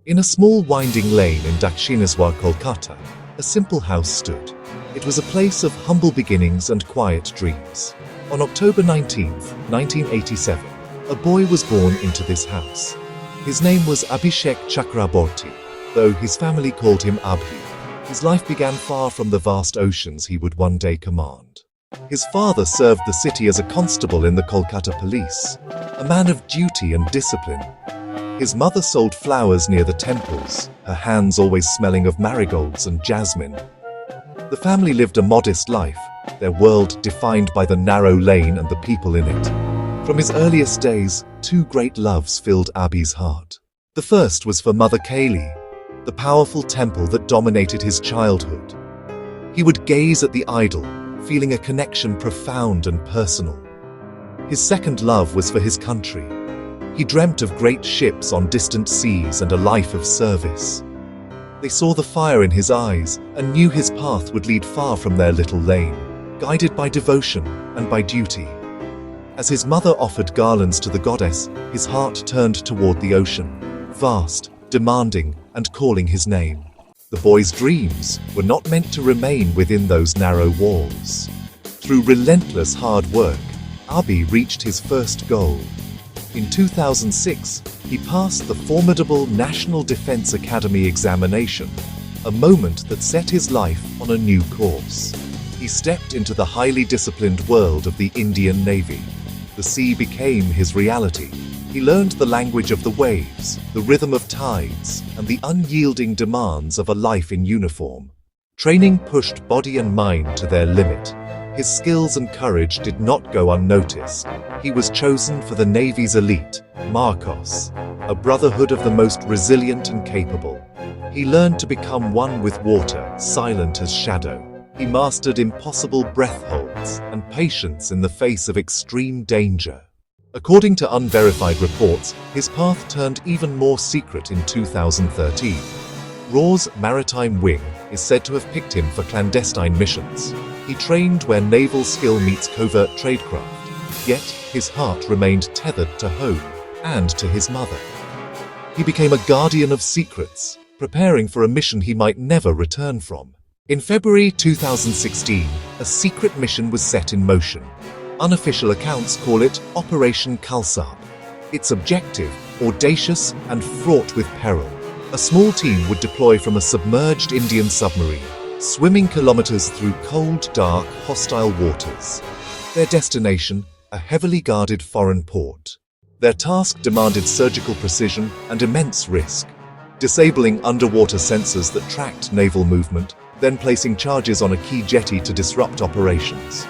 In a small winding lane in Dakshineswar, Kolkata, a simple house stood. It was a place of humble beginnings and quiet dreams. On October 19, 1987, a boy was born into this house. His name was Abhishek Chakraborty, though his family called him Abhi. His life began far from the vast oceans he would one day command. His father served the city as a constable in the Kolkata police, a man of duty and discipline. His mother sold flowers near the temples, her hands always smelling of marigolds and jasmine. The family lived a modest life, their world defined by the narrow lane and the people in it. From his earliest days, two great loves filled Abhi's heart. The first was for Mother Kali, the powerful temple that dominated his childhood. He would gaze at the idol, feeling a connection profound and personal. His second love was for his country. He dreamt of great ships on distant seas and a life of service. They saw the fire in his eyes and knew his path would lead far from their little lane, guided by devotion and by duty. As his mother offered garlands to the goddess, his heart turned toward the ocean, vast, demanding, and calling his name. The boy's dreams were not meant to remain within those narrow walls. Through relentless hard work, Abhi reached his first goal. In 2006, he passed the formidable National Defense Academy examination, a moment that set his life on a new course. He stepped into the highly disciplined world of the Indian Navy. The sea became his reality. He learned the language of the waves, the rhythm of tides, and the unyielding demands of a life in uniform. Training pushed body and mind to their limit. His skills and courage did not go unnoticed. He was chosen for the Navy's elite, martyrs, a brotherhood of the most resilient and capable. He learned to become one with water, silent as shadow. He mastered impossible breath holds and patience in the face of extreme danger. According to unverified reports, his path turned even more secret in 2013. RAW's maritime wing is said to have picked him for clandestine missions. He trained where naval skill meets covert tradecraft, yet his heart remained tethered to home and to his mother. He became a guardian of secrets, preparing for a mission he might never return from. In February 2016, a secret mission was set in motion. Unofficial accounts call it Operation Kalsarp. Its objective, audacious and fraught with peril. A small team would deploy from a submerged Indian submarine, swimming kilometers through cold, dark, hostile waters. Their destination, a heavily guarded foreign port. Their task demanded surgical precision and immense risk, disabling underwater sensors that tracked naval movement, then placing charges on a key jetty to disrupt operations.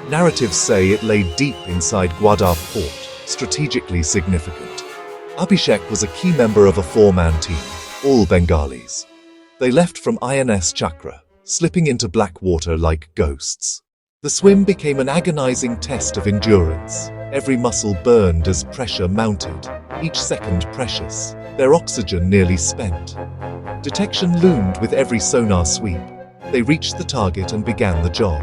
Narratives say it lay deep inside Gwadar port, strategically significant. Abhishek was a key member of a four-man team, all Bengalis. They left from INS Chakra, slipping into black water like ghosts. The swim became an agonizing test of endurance. Every muscle burned as pressure mounted, each second precious, their oxygen nearly spent. Detection loomed with every sonar sweep. They reached the target and began the job.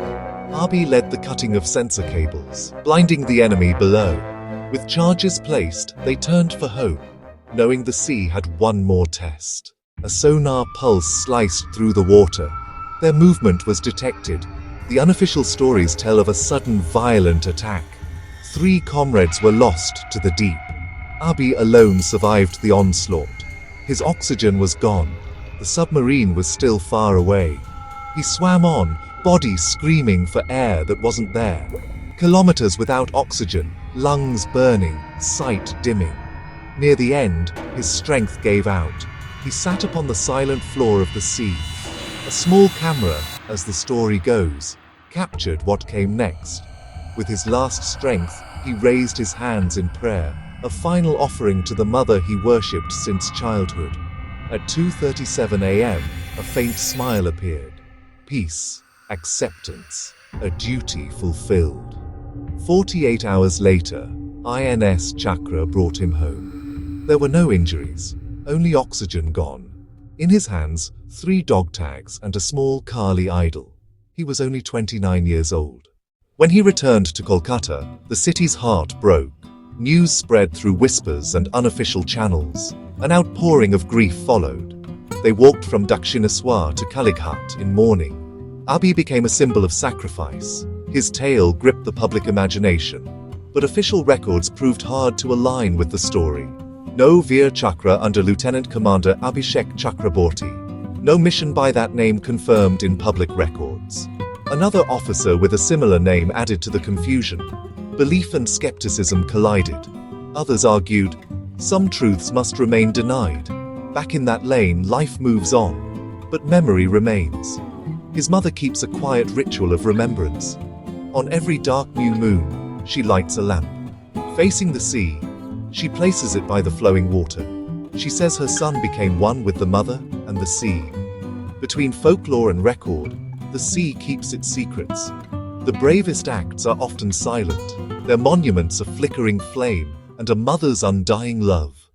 Abhi led the cutting of sensor cables, blinding the enemy below. With charges placed, they turned for home, knowing the sea had one more test. A sonar pulse sliced through the water. Their movement was detected. The unofficial stories tell of a sudden violent attack. 3 comrades were lost to the deep. Abhi alone survived the onslaught. His oxygen was gone. The submarine was still far away. He swam on, body screaming for air that wasn't there. Kilometers without oxygen, lungs burning, sight dimming. Near the end, his strength gave out. He sat upon the silent floor of the sea. A small camera, as the story goes, captured what came next. With his last strength, he raised his hands in prayer, a final offering to the mother he worshipped since childhood. At 2:37 a.m., a faint smile appeared. Peace, acceptance, a duty fulfilled. 48 hours later, INS Chakra brought him home. There were no injuries, only oxygen gone. In his hands, 3 dog tags and a small Kali idol. He was only 29 years old. When he returned to Kolkata, the city's heart broke. News spread through whispers and unofficial channels. An outpouring of grief followed. They walked from Dakshineswar to Kalighat in mourning. Abhi became a symbol of sacrifice. His tale gripped the public imagination, but official records proved hard to align with the story. No Veer Chakra under Lieutenant Commander Abhishek Chakraborty. No mission by that name confirmed in public records. Another officer with a similar name added to the confusion. Belief and skepticism collided. Others argued, some truths must remain denied. Back in that lane, life moves on, but memory remains. His mother keeps a quiet ritual of remembrance. On every dark new moon, she lights a lamp. Facing the sea, she places it by the flowing water. She says her son became one with the mother and the sea. Between folklore and record, the sea keeps its secrets. The bravest acts are often silent, their monuments a flickering flame and a mother's undying love.